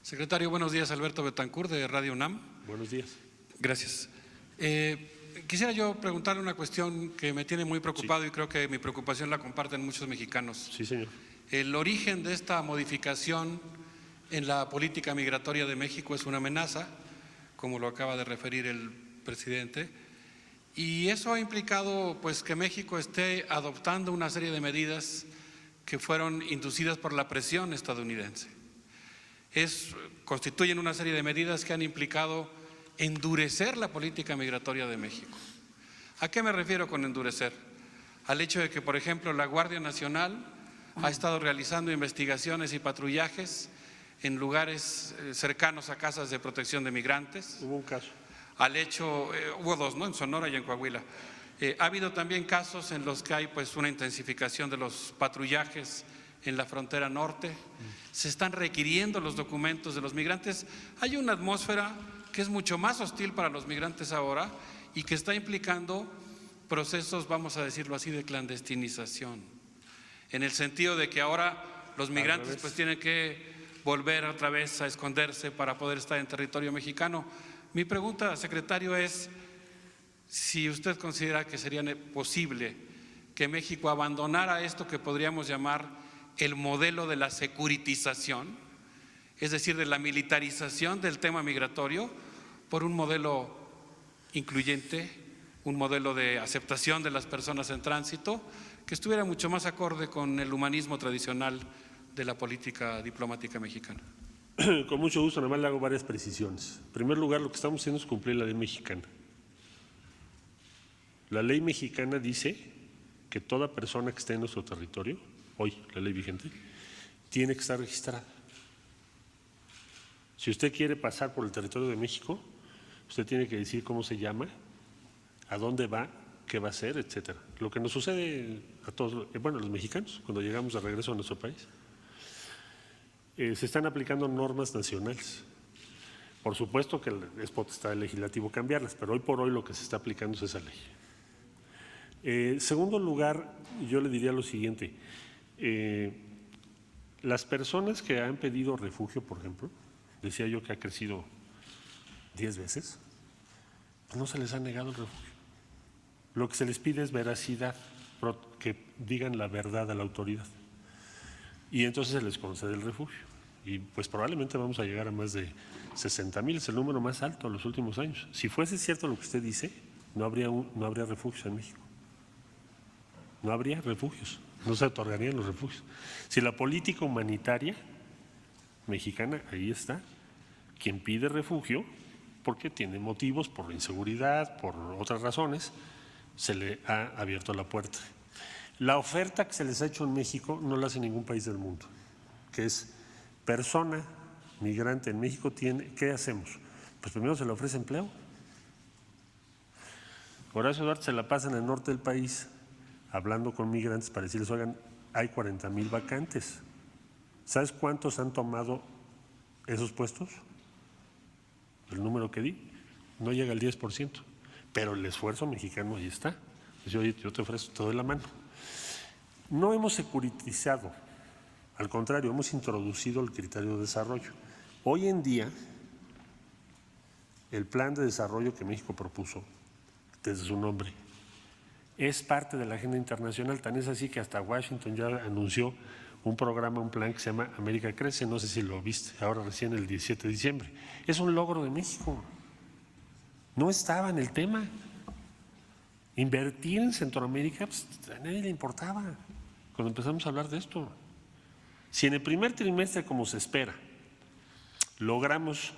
Secretario, buenos días. Alberto Betancourt, de Radio UNAM. Buenos días. Gracias. Quisiera yo preguntarle una cuestión que me tiene muy preocupado, sí, y creo que mi preocupación la comparten muchos mexicanos. Sí, señor. El origen de esta modificación en la política migratoria de México es una amenaza, como lo acaba de referir el presidente, y eso ha implicado pues que México esté adoptando una serie de medidas que fueron inducidas por la presión estadounidense. Constituyen una serie de medidas que han implicado endurecer la política migratoria de México. ¿A qué me refiero con endurecer? Al hecho de que, por ejemplo, la Guardia Nacional ha estado realizando investigaciones y patrullajes en lugares cercanos a casas de protección de migrantes. Hubo un caso. Hubo dos, ¿no? En Sonora y en Coahuila. Ha habido también casos en los que hay pues una intensificación de los patrullajes en la frontera norte. Se están requiriendo los documentos de los migrantes. Hay una atmósfera que es mucho más hostil para los migrantes ahora y que está implicando procesos, vamos a decirlo así, de clandestinización. En el sentido de que ahora los migrantes pues tienen que volver otra vez a esconderse para poder estar en territorio mexicano. Mi pregunta, secretario, es si usted considera que sería posible que México abandonara esto que podríamos llamar el modelo de la securitización, es decir, de la militarización del tema migratorio, por un modelo incluyente, un modelo de aceptación de las personas en tránsito, que estuviera mucho más acorde con el humanismo tradicional de la política diplomática mexicana. Con mucho gusto, nada más le hago varias precisiones. En primer lugar, lo que estamos haciendo es cumplir la ley mexicana. La ley mexicana dice que toda persona que esté en nuestro territorio, hoy la ley vigente, tiene que estar registrada. Si usted quiere pasar por el territorio de México, usted tiene que decir cómo se llama, a dónde va, qué va a hacer, etcétera. Lo que nos sucede a todos, bueno, los mexicanos, cuando llegamos de regreso a nuestro país. Se están aplicando normas nacionales. Por supuesto que es potestad del legislativo cambiarlas, pero hoy por hoy lo que se está aplicando es esa ley. Segundo lugar, yo le diría lo siguiente. Las personas que han pedido refugio, por ejemplo, decía yo que ha crecido 10 veces, pues no se les ha negado el refugio. Lo que se les pide es veracidad, que digan la verdad a la autoridad. Y entonces se les concede el refugio. Y pues probablemente vamos a llegar a más de 60,000, es el número más alto en los últimos años. Si fuese cierto lo que usted dice, no habría refugios en México. No habría refugios, no se otorgarían los refugios. Si la política humanitaria mexicana, ahí está, quien pide refugio, porque tiene motivos, por inseguridad, por otras razones, se le ha abierto la puerta. La oferta que se les ha hecho en México no la hace ningún país del mundo, que es persona migrante en México, ¿qué hacemos? Pues primero se le ofrece empleo. Horacio Duarte se la pasa en el norte del país hablando con migrantes para decirles, oigan, hay 40,000 vacantes. ¿Sabes cuántos han tomado esos puestos? El número que di no llega al 10%, pero el esfuerzo mexicano ahí está. Dice, oye, yo te ofrezco, te doy la mano. No hemos securitizado, al contrario, hemos introducido el criterio de desarrollo. Hoy en día, el plan de desarrollo que México propuso, desde su nombre, es parte de la agenda internacional, tan es así que hasta Washington ya anunció un programa, un plan que se llama América Crece, no sé si lo viste, ahora recién el 17 de diciembre. Es un logro de México, no estaba en el tema. Invertir en Centroamérica, pues, a nadie le importaba cuando empezamos a hablar de esto. Si en el primer trimestre, como se espera, logramos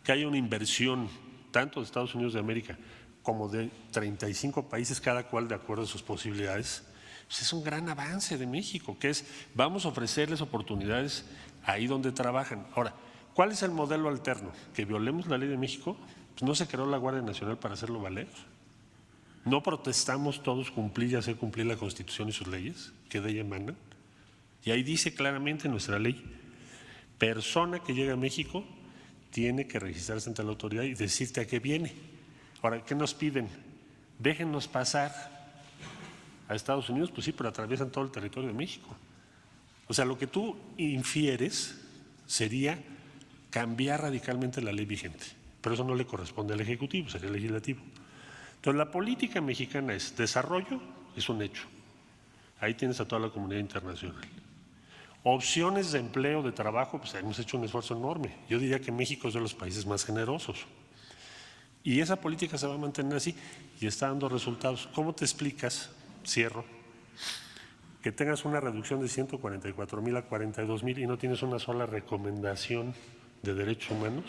que haya una inversión tanto de Estados Unidos de América como de 35 países, cada cual de acuerdo a sus posibilidades, pues es un gran avance de México, que es, vamos a ofrecerles oportunidades ahí donde trabajan. Ahora, ¿cuál es el modelo alterno? ¿Que violemos la ley de México? Pues no se creó la Guardia Nacional para hacerlo valer. ¿No protestamos todos cumplir y hacer cumplir la Constitución y sus leyes que de ella emanan? Y ahí dice claramente en nuestra ley, persona que llega a México tiene que registrarse ante la autoridad y decirte a qué viene. Ahora, ¿qué nos piden? Déjennos pasar a Estados Unidos, pues sí, pero atraviesan todo el territorio de México. O sea, lo que tú infieres sería cambiar radicalmente la ley vigente, pero eso no le corresponde al Ejecutivo, sería el Legislativo. Entonces, la política mexicana es desarrollo, es un hecho. Ahí tienes a toda la comunidad internacional. Opciones de empleo, de trabajo, pues hemos hecho un esfuerzo enorme. Yo diría que México es de los países más generosos. Y esa política se va a mantener así y está dando resultados. ¿Cómo te explicas, cierro, que tengas una reducción de 144,000 a 42,000 y no tienes una sola recomendación de derechos humanos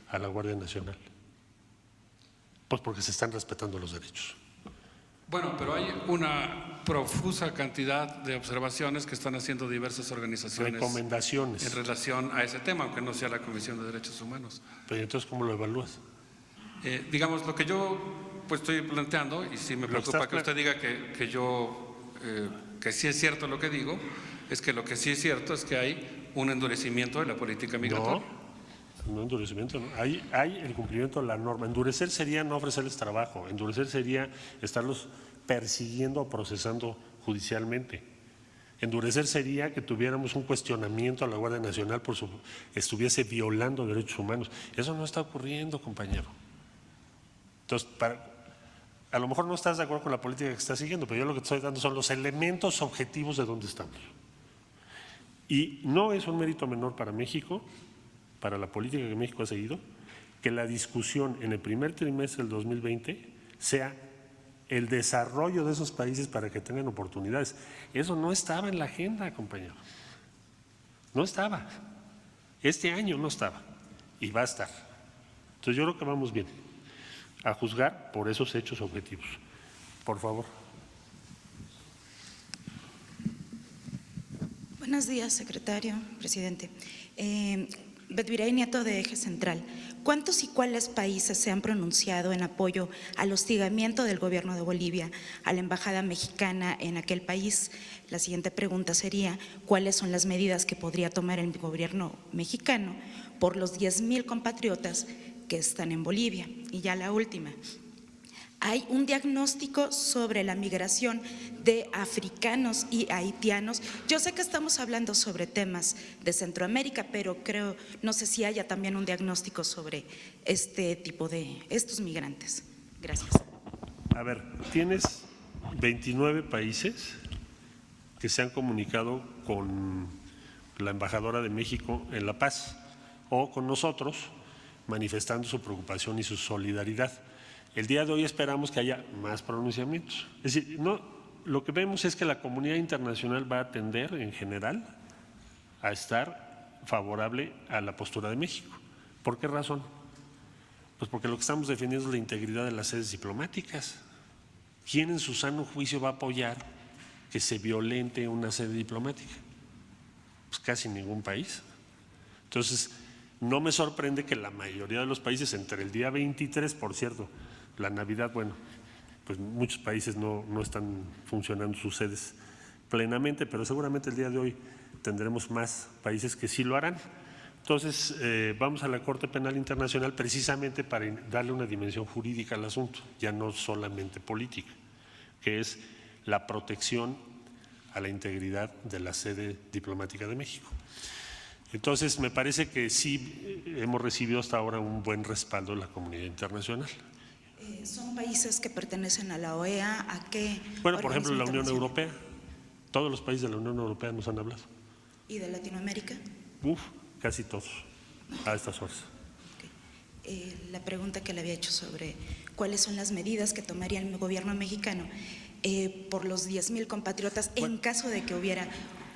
a la Guardia Nacional? Pues porque se están respetando los derechos. Bueno, pero hay una profusa cantidad de observaciones que están haciendo diversas organizaciones. Recomendaciones. En relación a ese tema, aunque no sea la Comisión de Derechos Humanos. Pero entonces, ¿cómo lo evalúas? Digamos, lo que yo pues estoy planteando, y sí me preocupa que usted diga que sí es cierto lo que digo, es que lo que sí es cierto es que hay un endurecimiento de la política migratoria. No endurecimiento, no. Hay el cumplimiento de la norma. Endurecer sería no ofrecerles trabajo, endurecer sería estarlos persiguiendo o procesando judicialmente. Endurecer sería que tuviéramos un cuestionamiento a la Guardia Nacional por estuviese violando derechos humanos. Eso no está ocurriendo, compañero. Entonces, a lo mejor no estás de acuerdo con la política que estás siguiendo, pero yo lo que te estoy dando son los elementos objetivos de dónde estamos. Y no es un mérito menor para México, para la política que México ha seguido, que la discusión en el primer trimestre del 2020 sea el desarrollo de esos países para que tengan oportunidades. Eso no estaba en la agenda, compañero. No estaba. Este año no estaba y va a estar. Entonces yo creo que vamos bien, a juzgar por esos hechos objetivos. Por favor. Buenos días, secretario, presidente. Betviray Nieto, de Eje Central. ¿Cuántos y cuáles países se han pronunciado en apoyo al hostigamiento del gobierno de Bolivia a la embajada mexicana en aquel país? La siguiente pregunta sería, ¿cuáles son las medidas que podría tomar el gobierno mexicano por los 10,000 compatriotas que están en Bolivia? Y ya la última. Hay un diagnóstico sobre la migración de africanos y haitianos. Yo sé que estamos hablando sobre temas de Centroamérica, pero no sé si haya también un diagnóstico sobre este tipo de estos migrantes. Gracias. A ver, tienes 29 países que se han comunicado con la embajadora de México en La Paz o con nosotros manifestando su preocupación y su solidaridad. El día de hoy esperamos que haya más pronunciamientos. Es decir, lo que vemos es que la comunidad internacional va a tender en general a estar favorable a la postura de México. ¿Por qué razón? Pues porque lo que estamos defendiendo es la integridad de las sedes diplomáticas. ¿Quién en su sano juicio va a apoyar que se violente una sede diplomática? Pues casi ningún país. Entonces, no me sorprende que la mayoría de los países, entre el día 23, por cierto, la Navidad, bueno, pues muchos países no están funcionando sus sedes plenamente, pero seguramente el día de hoy tendremos más países que sí lo harán. Entonces, vamos a la Corte Penal Internacional precisamente para darle una dimensión jurídica al asunto, ya no solamente política, que es la protección a la integridad de la sede diplomática de México. Entonces, me parece que sí hemos recibido hasta ahora un buen respaldo de la comunidad internacional. ¿Son países que pertenecen a la OEA? ¿A qué? Bueno, por ejemplo, la Unión Europea. Todos los países de la Unión Europea nos han hablado. ¿Y de Latinoamérica? Casi todos, a estas horas. La pregunta que le había hecho sobre cuáles son las medidas que tomaría el gobierno mexicano por los 10,000 compatriotas en caso de que hubiera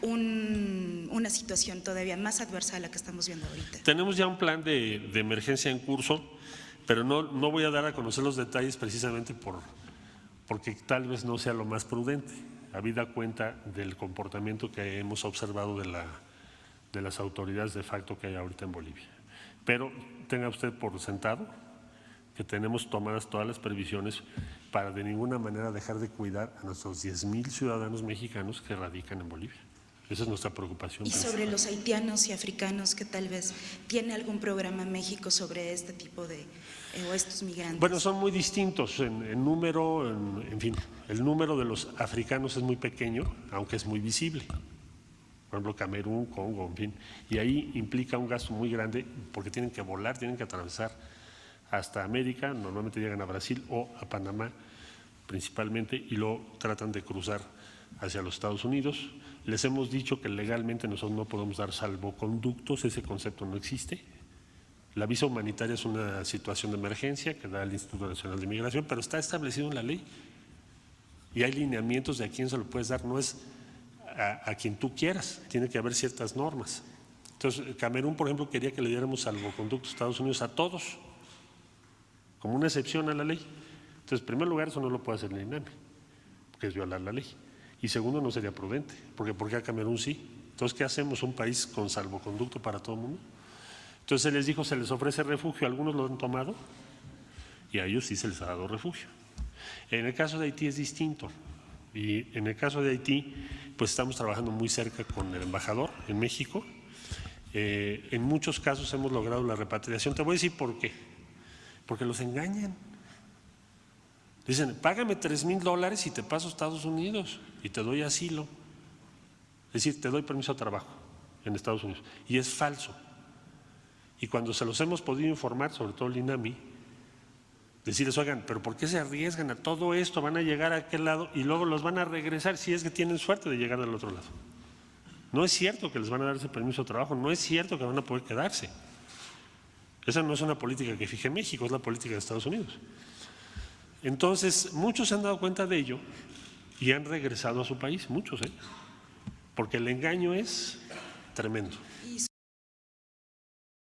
una situación todavía más adversa a la que estamos viendo ahorita. Tenemos ya un plan de emergencia en curso, pero no voy a dar a conocer los detalles precisamente porque tal vez no sea lo más prudente, habida cuenta del comportamiento que hemos observado de las autoridades de facto que hay ahorita en Bolivia. Pero tenga usted por sentado que tenemos tomadas todas las previsiones para de ninguna manera dejar de cuidar a nuestros 10,000 ciudadanos mexicanos que radican en Bolivia. Esa es nuestra preocupación. Y sobre los haitianos y africanos, que tal vez tiene algún programa México sobre este tipo de o estos migrantes. Bueno, son muy distintos en número, en fin, el número de los africanos es muy pequeño, aunque es muy visible. por ejemplo Camerún, Congo, en fin, y ahí implica un gasto muy grande porque tienen que volar, tienen que atravesar hasta América, normalmente llegan a Brasil o a Panamá principalmente y luego tratan de cruzar hacia los Estados Unidos. Les hemos dicho que legalmente nosotros no podemos dar salvoconductos, ese concepto no existe. La visa humanitaria es una situación de emergencia que da el Instituto Nacional de Migración, pero está establecido en la ley y hay lineamientos de a quién se lo puedes dar, no es a quien tú quieras, tiene que haber ciertas normas. Entonces, Camerún, por ejemplo, quería que le diéramos salvoconductos a Estados Unidos a todos, como una excepción a la ley. Entonces, en primer lugar, eso no lo puede hacer el INAMI, porque es violar la ley. Y segundo, no sería prudente, porque a Camerún sí. Entonces, ¿qué hacemos? ¿Un país con salvoconducto para todo el mundo? Entonces, se les dijo, se les ofrece refugio, algunos lo han tomado y a ellos sí se les ha dado refugio. En el caso de Haití es distinto. Y en el caso de Haití, pues estamos trabajando muy cerca con el embajador en México. En muchos casos hemos logrado la repatriación. Te voy a decir por qué. Porque los engañan. Dicen, págame $3,000 y te paso a Estados Unidos y te doy asilo. Es decir, te doy permiso de trabajo en Estados Unidos. Y es falso. Y cuando se los hemos podido informar, sobre todo el INAMI, decirles, oigan, pero ¿por qué se arriesgan a todo esto? Van a llegar a aquel lado y luego los van a regresar si es que tienen suerte de llegar del otro lado. No es cierto que les van a dar ese permiso de trabajo, no es cierto que van a poder quedarse. Esa no es una política que fije México, es la política de Estados Unidos. Entonces, muchos se han dado cuenta de ello y han regresado a su país, muchos, porque el engaño es tremendo.